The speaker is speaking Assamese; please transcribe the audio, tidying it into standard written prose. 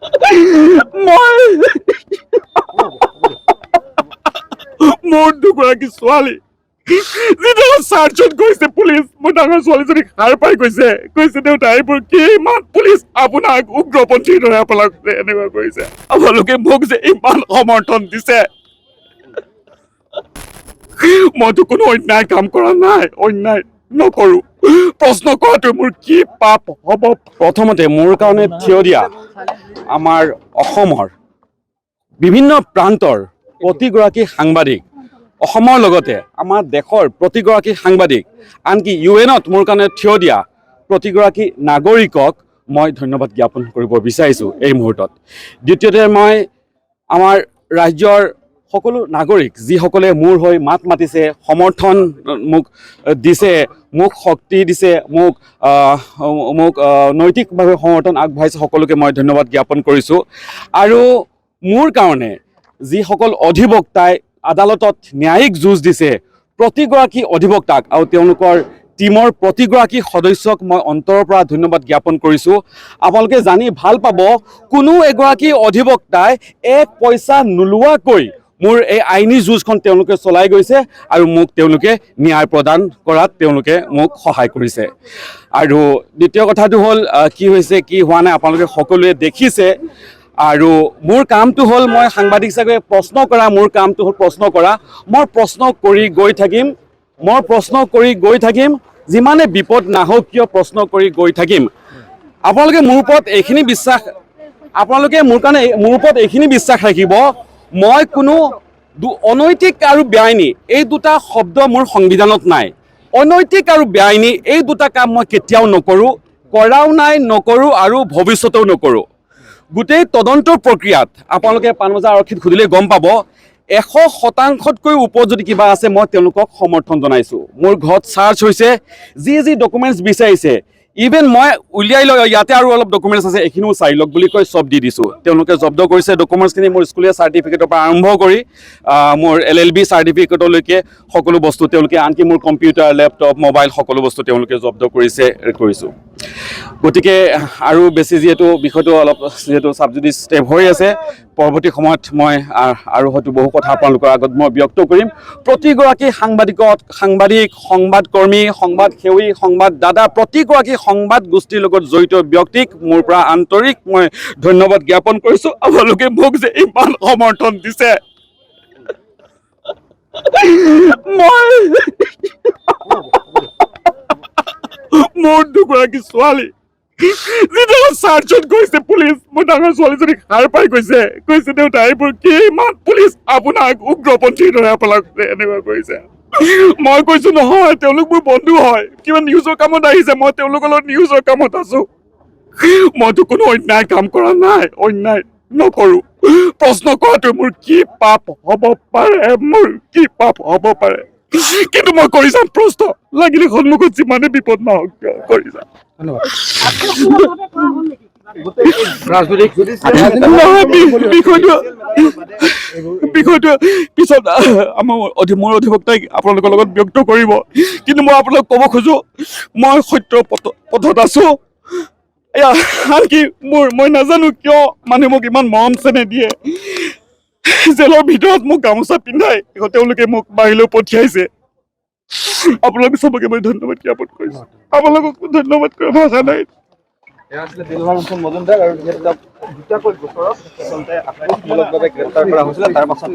মই মোৰ দুগৰাকী ছোৱালী যিটো চাৰ্চত গৈছে পুলিচ, মোৰ ডাঙৰ ছোৱালীজনীক সাৰ পাই কৈছে দেউতা এইবোৰ কি ইমান পুলিচ আপোনাক উগ্ৰপন্থীৰ দৰে আপোনালোকে এনেকুৱা কৰিছে, আপোনালোকে মোক যে ইমান সমৰ্থন দিছে। মইতো কোনো অন্যায় কাম কৰা নাই, অন্যায় নকৰো। প্ৰশ্ন কৰাটো মোৰ কি পাপ হ'ব? প্ৰথমতে মোৰ কাৰণে থিয় দিয়া আমাৰ অসমৰ বিভিন্ন প্ৰান্তৰ প্ৰতিগৰাকী সাংবাদিক, অসমৰ লগতে আমাৰ দেশৰ প্ৰতিগৰাকী সাংবাদিক, আনকি UN-ত মোৰ কাৰণে থিয় দিয়া প্ৰতিগৰাকী নাগৰিকক মই ধন্যবাদ জ্ঞাপন কৰিব বিচাৰিছোঁ এই মুহূৰ্তত। দ্বিতীয়তে মই আমাৰ ৰাজ্যৰ সকলো নাগৰিক যিসকলে মোৰ হৈ মাত মাতিছে, সমৰ্থন মোক দিছে, মোক শক্তি দিছে, মোক নৈতিকভাৱে সমৰ্থন আগবঢ়াইছে, সকলোকে মই ধন্যবাদ জ্ঞাপন কৰিছোঁ। আৰু মোৰ কাৰণে যিসকল অধিবক্তাই আদালতত ন্যায়িক যুঁজ দিছে, প্ৰতিগৰাকী অধিবক্তাক আৰু তেওঁলোকৰ টিমৰ প্ৰতিগৰাকী সদস্যক মই অন্তৰৰ পৰা ধন্যবাদ জ্ঞাপন কৰিছোঁ। আপোনালোকে জানি ভাল পাব, কোনো এগৰাকী অধিবক্তাই এক পইচা নোলোৱাকৈ মোৰ এই আইনী যুঁজখন তেওঁলোকে চলাই গৈছে আৰু মোক তেওঁলোকে ন্যায় প্ৰদান কৰাত তেওঁলোকে মোক সহায় কৰিছে। আৰু দ্বিতীয় কথাটো হ'ল, কি হৈছে কি হোৱা নাই আপোনালোকে সকলোৱে দেখিছে। আৰু মোৰ কামটো হ'ল, মই সাংবাদিক হিচাপে প্ৰশ্ন কৰা, মোৰ কামটো হ'ল প্ৰশ্ন কৰা। মই প্ৰশ্ন কৰি গৈ থাকিম, যিমানে বিপদ নাহক কিয় প্ৰশ্ন কৰি গৈ থাকিম। আপোনালোকে মোৰ ওপৰত এইখিনি বিশ্বাস ৰাখিব, মই কোনো অনৈতিক আৰু বেআইনী এই দুটা শব্দ মোৰ সংবিধানত নাই। অনৈতিক আৰু বেআইনী এই দুটা কাম মই কেতিয়াও নকৰোঁ, কৰাও নাই, নকৰোঁ আৰু ভৱিষ্যতেও নকৰোঁ। গোটেই তদন্তৰ প্ৰক্ৰিয়াত আপোনালোকে পাণবজাৰ আৰক্ষীত সুধিলে গম পাব, 100%তকৈ ওপৰত যদি কিবা আছে মই তেওঁলোকক সমৰ্থন জনাইছোঁ। মোৰ ঘৰত চাৰ্চ হৈছে, যি ডকুমেণ্টছ বিচাৰিছে, ইভেন মই উলিয়াই লৈ ইয়াতে আৰু অলপ ডকুমেণ্টছ আছে এইখিনিও চাই লওক বুলি কৈ চব দি দিছোঁ। তেওঁলোকে জব্দ কৰিছে ডকুমেণ্টছখিনি, মোৰ স্কুলীয়া চাৰ্টিফিকেটৰ পৰা আৰম্ভ কৰি মোৰ LLB চাৰ্টিফিকেটলৈকে সকলো বস্তু তেওঁলোকে, আনকি মোৰ কম্পিউটাৰ, লেপটপ, মোবাইল সকলো বস্তু তেওঁলোকে জব্দ কৰিছোঁ। গতিকে আৰু বেছি যিহেতু বিষয়টো অলপ ছাবজুডিচ ষ্টেপ হৈ আছে, পৰৱৰ্তী সময়ত মই আৰু হয়তো বহু কথা আপোনালোকৰ আগত মই ব্যক্ত কৰিম। প্ৰতিগৰাকী সাংবাদিক, সংবাদকৰ্মী, সংবাদসেৱী, সংবাদদাতা, প্ৰতিগৰাকী সংবাদ গোষ্ঠীৰ লগত জড়িত ব্যক্তিক মোৰ পৰা আন্তৰিক মই ধন্যবাদ জ্ঞাপন কৰিছোঁ। আপোনালোকে মোক যে ইমান সমৰ্থন দিছে। মোৰ দুগৰাকী ছোৱালী যিটো চাৰ্চত গৈছে পুলিচ, মোৰ ডাঙৰ ছোৱালীজনীক সাৰ পাই কৈছে দেউতা এইবোৰ কি ইমান পুলিচ আপোনাক উগ্ৰপন্থীৰ দৰে আপোনালোকে এনেকুৱা কৰিছে। মই কৈছোঁ নহয়, তেওঁলোক মোৰ বন্ধু হয়, কিবা নিউজৰ কামত আহিছে, মই তেওঁলোকৰ লগত নিউজৰ কামত আছোঁ। মইতো কোনো অন্যায় কাম কৰা নাই, অন্যায় নকৰোঁ। প্ৰশ্ন কৰাটো মোৰ কি পাপ হ'ব পাৰে, কিন্তু মই কৰি যাম প্ৰশ্ন, লাগিলে সন্মুখত যিমানে বিপদ নহওক কিয় কৰি যাম। বিষয়টো পিছত মোৰ অধিবক্তাই আপোনালোকৰ লগত ব্যক্ত কৰিব, কিন্তু মই আপোনালোকক ক'ব খোজো, মই সত্যৰ পথত আছো। আনকি মই নাজানো কিয় মানুহে মোক ইমান মৰম চেনেহ দিয়ে। জেলৰ ভিতৰত মোক গামোচা পিন্ধাই তেওঁলোকে মোক বাহিৰলৈ পঠিয়াইছে। আপোনালোক চবকে মই ধন্যবাদ জ্ঞাপন কৰিছোঁ। আপোনালোকক ধন্যবাদ কৰা ভাষা নাই। মজুমদাৰ আৰু দুটাকৈ গোচৰত আচলতে আক্ৰমণমূলকভাৱে গ্ৰেপ্তাৰ কৰা হৈছিলে, তাৰ পাছত